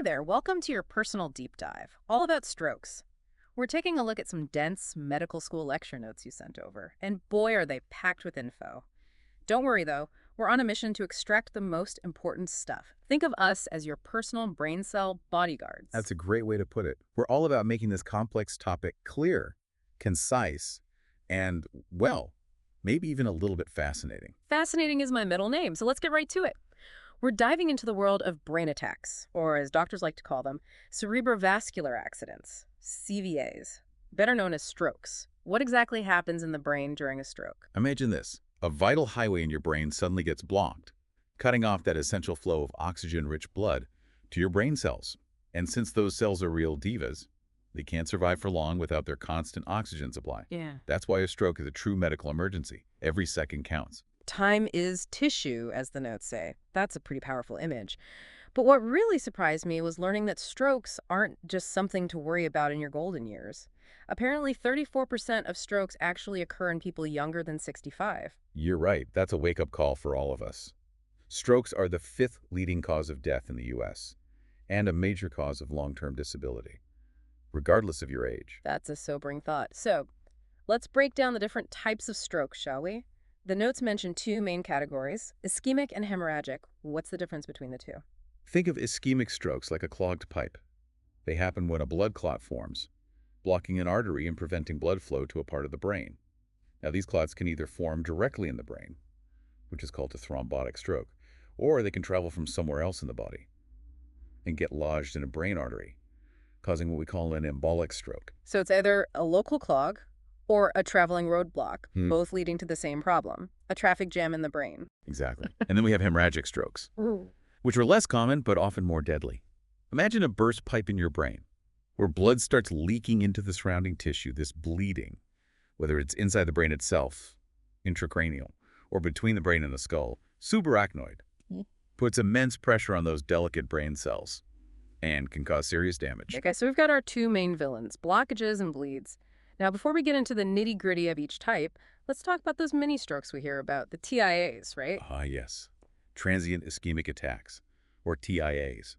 Hey there, welcome to your personal deep dive, all about strokes. We're taking a look at some dense medical school lecture notes you sent over, and boy, are they packed with info. Don't worry though, we're on a mission to extract the most important stuff. Think of us as your personal brain cell bodyguards. That's a great way to put it. We're all about making this complex topic clear, concise, and, well, maybe even a little bit fascinating. Fascinating is my middle name, so let's get right to it. We're diving into the world of brain attacks, or as doctors like to call them, cerebrovascular accidents, CVAs, better known as strokes. What exactly happens in the brain during a stroke? Imagine this. A vital highway in your brain suddenly gets blocked, cutting off that essential flow of oxygen-rich blood to your brain cells. And since those cells are real divas, they can't survive for long without their constant oxygen supply. Yeah. That's why a stroke is a true medical emergency. Every second counts. Time is tissue, as the notes say. That's a pretty powerful image. But what really surprised me was learning that strokes aren't just something to worry about in your golden years. Apparently, 34% of strokes actually occur in people younger than 65. You're right. That's a wake-up call for all of us. Strokes are the fifth leading cause of death in the U.S. and a major cause of long-term disability, regardless of your age. That's a sobering thought. So, let's break down the different types of strokes, shall we? The notes mention two main categories, ischemic and hemorrhagic. What's the difference between the two? Think of ischemic strokes like a clogged pipe. They happen when a blood clot forms, blocking an artery and preventing blood flow to a part of the brain. Now, these clots can either form directly in the brain, which is called a thrombotic stroke, or they can travel from somewhere else in the body and get lodged in a brain artery, causing what we call an embolic stroke. So it's either a local clog or a traveling roadblock, both leading to the same problem, a traffic jam in the brain. Exactly. And then we have hemorrhagic strokes, Ooh. which are less common but often more deadly. Imagine a burst pipe in your brain, where blood starts leaking into the surrounding tissue, this bleeding, whether it's inside the brain itself, intracranial, or between the brain and the skull, subarachnoid, puts immense pressure on those delicate brain cells and can cause serious damage. Okay, so we've got our two main villains, blockages and bleeds. Now, before we get into the nitty-gritty of each type, let's talk about those mini strokes we hear about, the TIAs, right? Ah, yes. Transient ischemic attacks, or TIAs.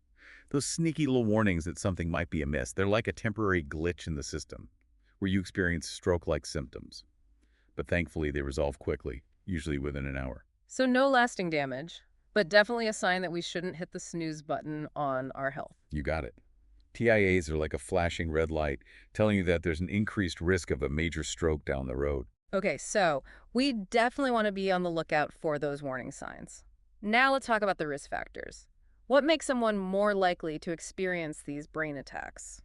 Those sneaky little warnings that something might be amiss. They're like a temporary glitch in the system, where you experience stroke-like symptoms. But thankfully, they resolve quickly, usually within an hour. So no lasting damage, but definitely a sign that we shouldn't hit the snooze button on our health. You got it. TIAs are like a flashing red light telling you that there's an increased risk of a major stroke down the road. Okay, so we definitely want to be on the lookout for those warning signs. Now let's talk about the risk factors. What makes someone more likely to experience these brain attacks?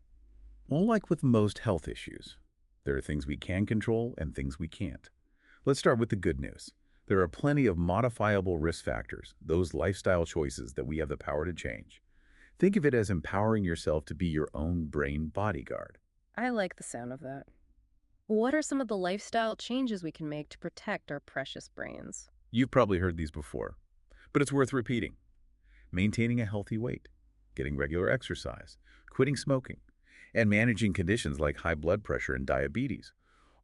Well, like with most health issues, there are things we can control and things we can't. Let's start with the good news. There are plenty of modifiable risk factors, those lifestyle choices that we have the power to change. Think of it as empowering yourself to be your own brain bodyguard. I like the sound of that. What are some of the lifestyle changes we can make to protect our precious brains? You've probably heard these before, but it's worth repeating. Maintaining a healthy weight, getting regular exercise, quitting smoking, and managing conditions like high blood pressure and diabetes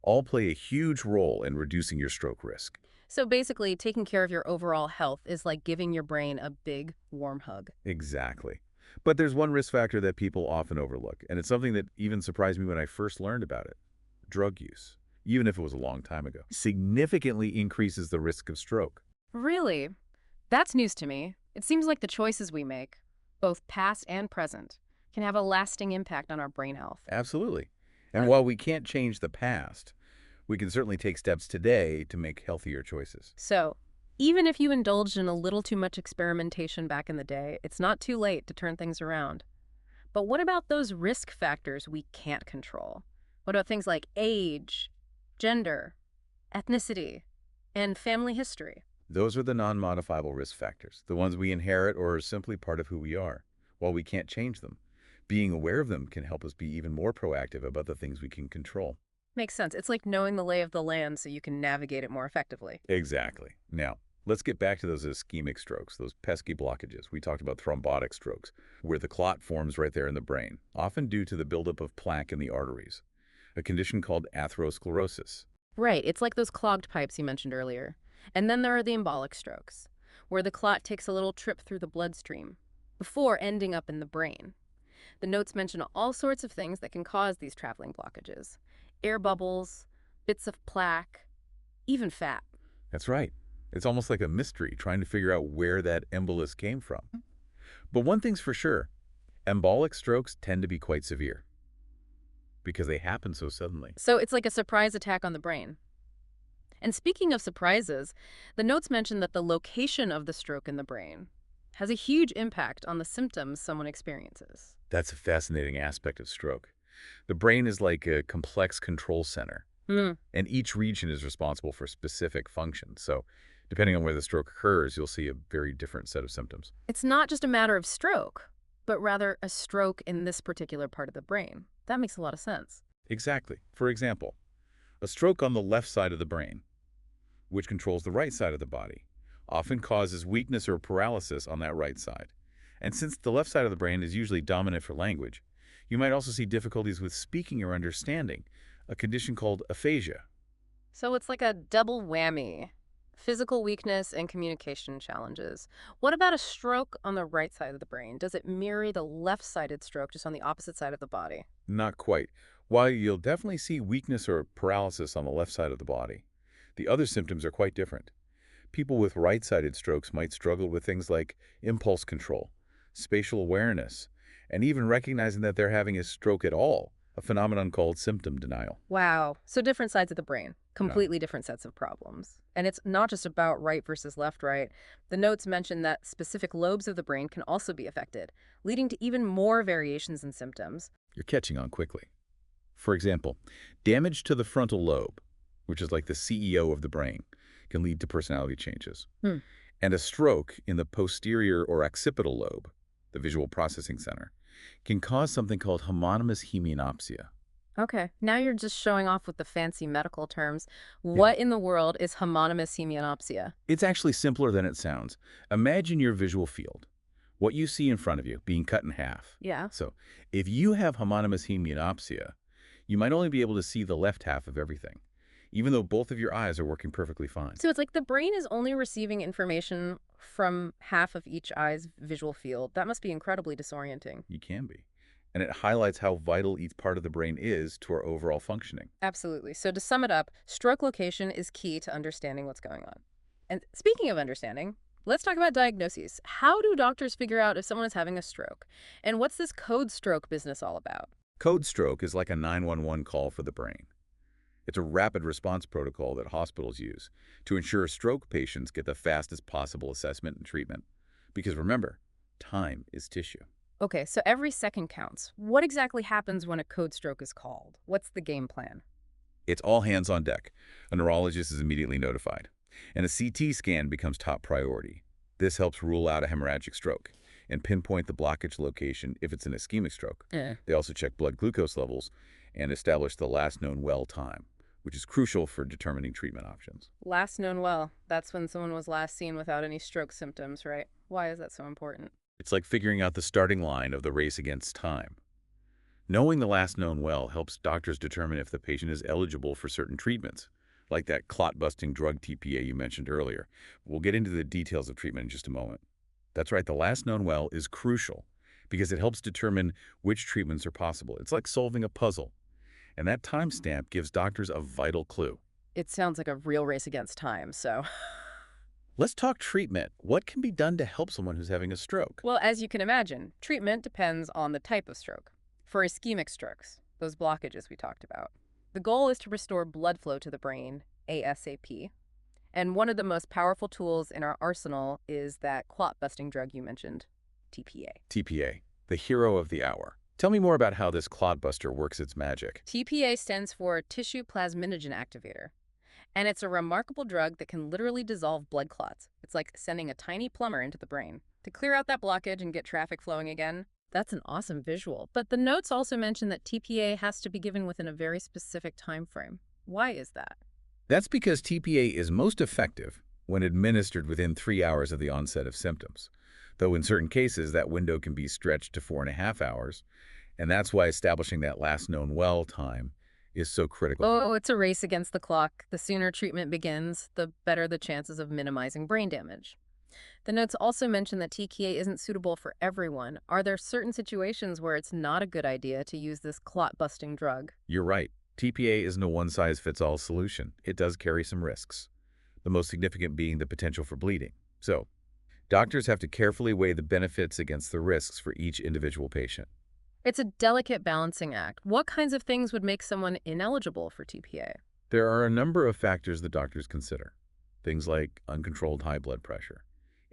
all play a huge role in reducing your stroke risk. So basically, taking care of your overall health is like giving your brain a big, warm hug. Exactly. But there's one risk factor that people often overlook, and it's something that even surprised me when I first learned about it. Drug use, even if it was a long time ago, significantly increases the risk of stroke. Really? That's news to me. It seems like the choices we make, both past and present, can have a lasting impact on our brain health. Absolutely. And while we can't change the past, we can certainly take steps today to make healthier choices. So, even if you indulged in a little too much experimentation back in the day, it's not too late to turn things around. But what about those risk factors we can't control? What about things like age, gender, ethnicity, and family history? Those are the non-modifiable risk factors, the ones we inherit or are simply part of who we are. While we can't change them, being aware of them can help us be even more proactive about the things we can control. Makes sense. It's like knowing the lay of the land so you can navigate it more effectively. Exactly. Now, let's get back to those ischemic strokes, those pesky blockages. We talked about thrombotic strokes, where the clot forms right there in the brain, often due to the buildup of plaque in the arteries, a condition called atherosclerosis. Right, it's like those clogged pipes you mentioned earlier. And then there are the embolic strokes, where the clot takes a little trip through the bloodstream before ending up in the brain. The notes mention all sorts of things that can cause these traveling blockages. Air bubbles, bits of plaque, even fat. That's right. It's almost like a mystery trying to figure out where that embolus came from. But one thing's for sure, embolic strokes tend to be quite severe because they happen so suddenly. So it's like a surprise attack on the brain. And speaking of surprises, the notes mention that the location of the stroke in the brain has a huge impact on the symptoms someone experiences. That's a fascinating aspect of stroke. The brain is like a complex control center, Hmm. and each region is responsible for specific functions. So depending on where the stroke occurs, you'll see a very different set of symptoms. It's not just a matter of stroke, but rather a stroke in this particular part of the brain. That makes a lot of sense. Exactly. For example, a stroke on the left side of the brain, which controls the right side of the body, often causes weakness or paralysis on that right side. And since the left side of the brain is usually dominant for language, you might also see difficulties with speaking or understanding, a condition called aphasia. So it's like a double whammy. Physical weakness and communication challenges. What about a stroke on the right side of the brain? Does it mirror the left-sided stroke just on the opposite side of the body? Not quite. While you'll definitely see weakness or paralysis on the left side of the body, the other symptoms are quite different. People with right-sided strokes might struggle with things like impulse control, spatial awareness, and even recognizing that they're having a stroke at all, a phenomenon called symptom denial. Wow. So different sides of the brain, completely different sets of problems. And it's not just about right versus left, right? The notes mention that specific lobes of the brain can also be affected, leading to even more variations in symptoms. You're catching on quickly. For example, damage to the frontal lobe, which is like the CEO of the brain, can lead to personality changes. Hmm. And a stroke in the posterior or occipital lobe, the visual processing center, can cause something called homonymous hemianopsia. Okay, now you're just showing off with the fancy medical terms. What in the world is homonymous hemianopsia? It's actually simpler than it sounds. Imagine your visual field, what you see in front of you, being cut in half. Yeah. So if you have homonymous hemianopsia, you might only be able to see the left half of everything, even though both of your eyes are working perfectly fine. So it's like the brain is only receiving information from half of each eye's visual field. That must be incredibly disorienting. You can be. And it highlights how vital each part of the brain is to our overall functioning. Absolutely. So to sum it up, stroke location is key to understanding what's going on. And speaking of understanding, let's talk about diagnoses. How do doctors figure out if someone is having a stroke? And what's this code stroke business all about? Code stroke is like a 911 call for the brain. It's a rapid response protocol that hospitals use to ensure stroke patients get the fastest possible assessment and treatment. Because remember, time is tissue. Okay, so every second counts. What exactly happens when a code stroke is called? What's the game plan? It's all hands on deck. A neurologist is immediately notified, and a CT scan becomes top priority. This helps rule out a hemorrhagic stroke and pinpoint the blockage location if it's an ischemic stroke. They also check blood glucose levels and establish the last known well time, which is crucial for determining treatment options. Last known well. That's when someone was last seen without any stroke symptoms, right? Why is that so important? It's like figuring out the starting line of the race against time. Knowing the last known well helps doctors determine if the patient is eligible for certain treatments, like that clot-busting drug TPA you mentioned earlier. We'll get into the details of treatment in just a moment. That's right, the last known well is crucial because it helps determine which treatments are possible. It's like solving a puzzle, and that timestamp gives doctors a vital clue. It sounds like a real race against time, so... Let's talk treatment. What can be done to help someone who's having a stroke? Well, as you can imagine, treatment depends on the type of stroke. For ischemic strokes, those blockages we talked about, the goal is to restore blood flow to the brain ASAP. And one of the most powerful tools in our arsenal is that clot-busting drug you mentioned, TPA. TPA, the hero of the hour. Tell me more about how this clot buster works its magic. TPA stands for tissue plasminogen activator. And it's a remarkable drug that can literally dissolve blood clots. It's like sending a tiny plumber into the brain to clear out that blockage and get traffic flowing again. That's an awesome visual. But the notes also mention that TPA has to be given within a very specific time frame. Why is that? That's because TPA is most effective when administered within 3 hours of the onset of symptoms, though in certain cases that window can be stretched to 4.5 hours, and that's why establishing that last known well time is so critical. Oh, it's a race against the clock. The sooner treatment begins, the better the chances of minimizing brain damage. The notes also mention that TKA isn't suitable for everyone. Are there certain situations where it's not a good idea to use this clot-busting drug? You're right. TPA isn't a one-size-fits-all solution. It does carry some risks, the most significant being the potential for bleeding. So, doctors have to carefully weigh the benefits against the risks for each individual patient. It's a delicate balancing act. What kinds of things would make someone ineligible for TPA? There are a number of factors that doctors consider. Things like uncontrolled high blood pressure,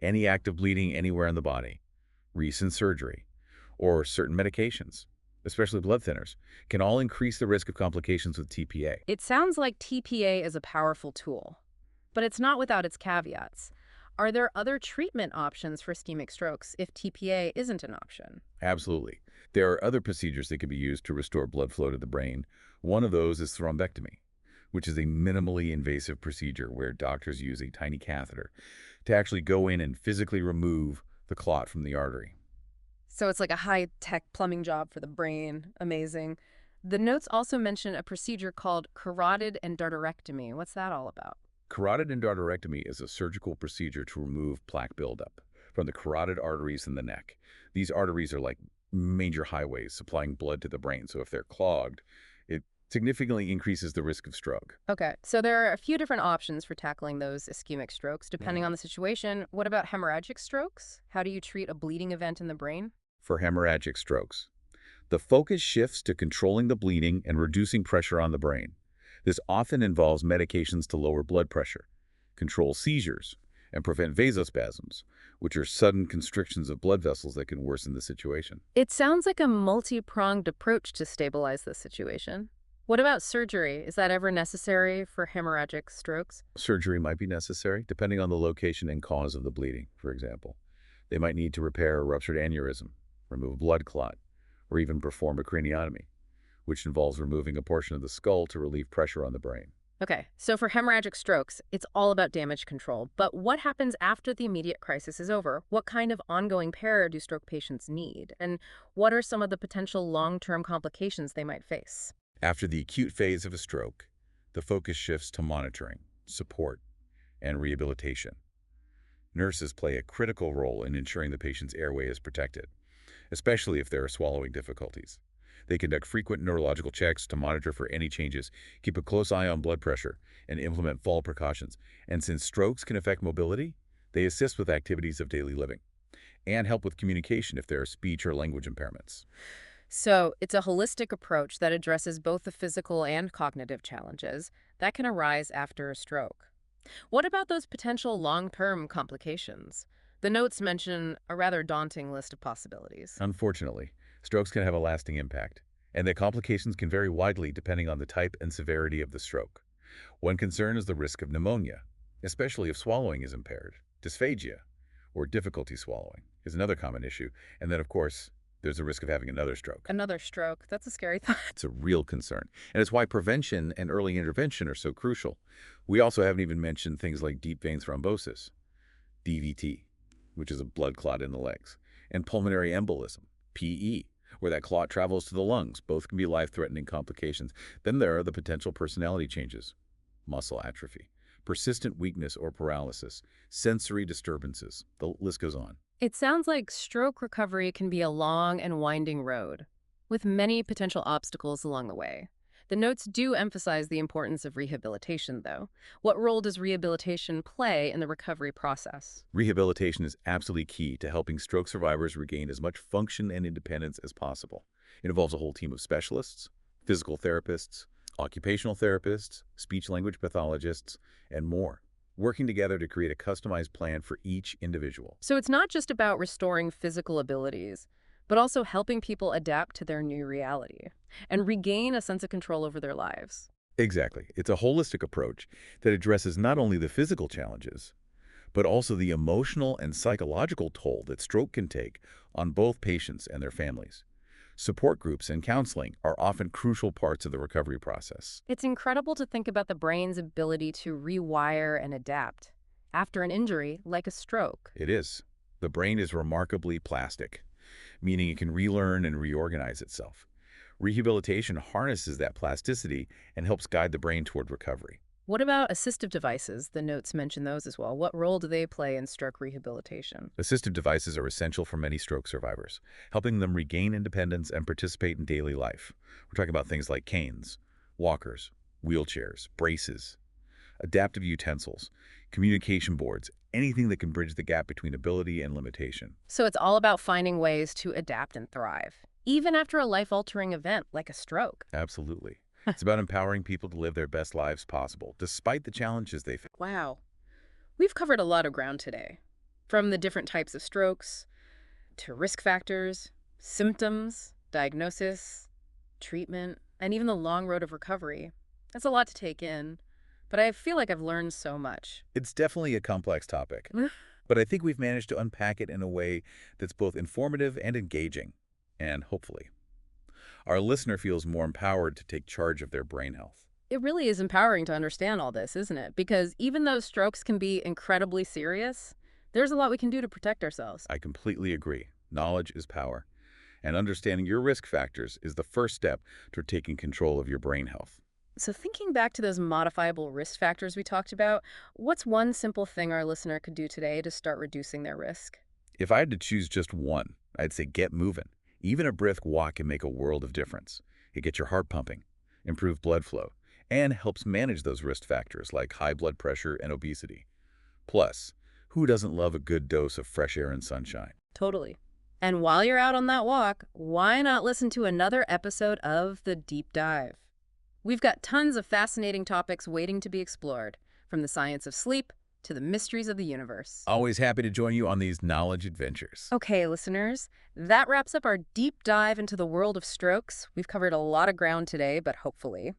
any active bleeding anywhere in the body, recent surgery, or certain medications, especially blood thinners, can all increase the risk of complications with TPA. It sounds like TPA is a powerful tool, but it's not without its caveats. Are there other treatment options for ischemic strokes if TPA isn't an option? Absolutely. There are other procedures that can be used to restore blood flow to the brain. One of those is thrombectomy, which is a minimally invasive procedure where doctors use a tiny catheter to actually go in and physically remove the clot from the artery. So it's like a high-tech plumbing job for the brain. Amazing. The notes also mention a procedure called carotid endarterectomy. What's that all about? Carotid endarterectomy is a surgical procedure to remove plaque buildup from the carotid arteries in the neck. These arteries are like major highways supplying blood to the brain, so if they're clogged, it significantly increases the risk of stroke. Okay, so there are a few different options for tackling those ischemic strokes, depending on the situation. What about hemorrhagic strokes? How do you treat a bleeding event in the brain? For hemorrhagic strokes, the focus shifts to controlling the bleeding and reducing pressure on the brain. This often involves medications to lower blood pressure, control seizures, and prevent vasospasms, which are sudden constrictions of blood vessels that can worsen the situation. It sounds like a multi-pronged approach to stabilize this situation. What about surgery? Is that ever necessary for hemorrhagic strokes? Surgery might be necessary, depending on the location and cause of the bleeding, for example. They might need to repair a ruptured aneurysm, remove a blood clot, or even perform a craniotomy, which involves removing a portion of the skull to relieve pressure on the brain. Okay, so for hemorrhagic strokes, it's all about damage control. But what happens after the immediate crisis is over? What kind of ongoing care do stroke patients need? And what are some of the potential long-term complications they might face? After the acute phase of a stroke, the focus shifts to monitoring, support, and rehabilitation. Nurses play a critical role in ensuring the patient's airway is protected, especially if there are swallowing difficulties. They conduct frequent neurological checks to monitor for any changes, keep a close eye on blood pressure, and implement fall precautions. And since strokes can affect mobility, they assist with activities of daily living and help with communication if there are speech or language impairments. So it's a holistic approach that addresses both the physical and cognitive challenges that can arise after a stroke. What about those potential long-term complications? The notes mention a rather daunting list of possibilities. Unfortunately, strokes can have a lasting impact, and the complications can vary widely depending on the type and severity of the stroke. One concern is the risk of pneumonia, especially if swallowing is impaired. Dysphagia, or difficulty swallowing, is another common issue. And then, of course, there's the risk of having another stroke. Another stroke. That's a scary thought. It's a real concern, and it's why prevention and early intervention are so crucial. We also haven't even mentioned things like deep vein thrombosis, DVT, which is a blood clot in the legs, and pulmonary embolism, PE, where that clot travels to the lungs. Both can be life-threatening complications. Then there are the potential personality changes, muscle atrophy, persistent weakness or paralysis, sensory disturbances. The list goes on. It sounds like stroke recovery can be a long and winding road, with many potential obstacles along the way. The notes do emphasize the importance of rehabilitation, though. What role does rehabilitation play in the recovery process? Rehabilitation is absolutely key to helping stroke survivors regain as much function and independence as possible. It involves a whole team of specialists, physical therapists, occupational therapists, speech-language pathologists, and more, working together to create a customized plan for each individual. So it's not just about restoring physical abilities, but also helping people adapt to their new reality and regain a sense of control over their lives. Exactly. It's a holistic approach that addresses not only the physical challenges, but also the emotional and psychological toll that stroke can take on both patients and their families. Support groups and counseling are often crucial parts of the recovery process. It's incredible to think about the brain's ability to rewire and adapt after an injury like a stroke. It is. The brain is remarkably plastic, meaning it can relearn and reorganize itself. Rehabilitation harnesses that plasticity and helps guide the brain toward recovery. What about assistive devices? The notes mention those as well. What role do they play in stroke rehabilitation? Assistive devices are essential for many stroke survivors, helping them regain independence and participate in daily life. We're talking about things like canes, walkers, wheelchairs, braces, adaptive utensils, communication boards, anything that can bridge the gap between ability and limitation. So it's all about finding ways to adapt and thrive, even after a life-altering event like a stroke. Absolutely. It's about empowering people to live their best lives possible, despite the challenges they face. Wow. We've covered a lot of ground today, from the different types of strokes to risk factors, symptoms, diagnosis, treatment, and even the long road of recovery. That's a lot to take in, but I feel like I've learned so much. It's definitely a complex topic, but I think we've managed to unpack it in a way that's both informative and engaging, and hopefully, our listener feels more empowered to take charge of their brain health. It really is empowering to understand all this, isn't it? Because even though strokes can be incredibly serious, there's a lot we can do to protect ourselves. I completely agree. Knowledge is power, and understanding your risk factors is the first step toward taking control of your brain health. So thinking back to those modifiable risk factors we talked about, what's one simple thing our listener could do today to start reducing their risk? If I had to choose just one, I'd say get moving. Even a brisk walk can make a world of difference. It gets your heart pumping, improves blood flow, and helps manage those risk factors like high blood pressure and obesity. Plus, who doesn't love a good dose of fresh air and sunshine? Totally. And while you're out on that walk, why not listen to another episode of The Deep Dive? We've got tons of fascinating topics waiting to be explored, from the science of sleep to the mysteries of the universe. Always happy to join you on these knowledge adventures. Okay, listeners, that wraps up our deep dive into the world of strokes. We've covered a lot of ground today, but hopefully,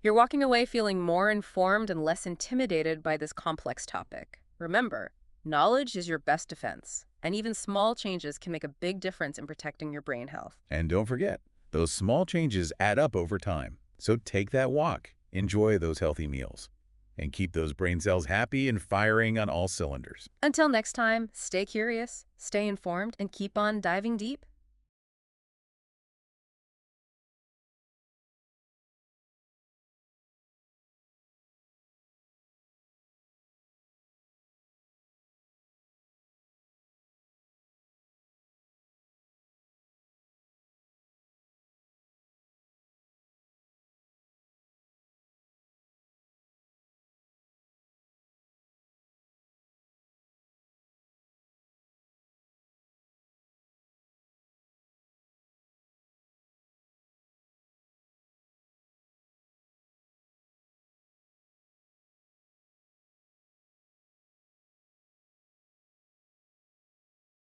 you're walking away feeling more informed and less intimidated by this complex topic. Remember, knowledge is your best defense, and even small changes can make a big difference in protecting your brain health. And don't forget, those small changes add up over time. So take that walk, enjoy those healthy meals, and keep those brain cells happy and firing on all cylinders. Until next time, stay curious, stay informed, and keep on diving deep.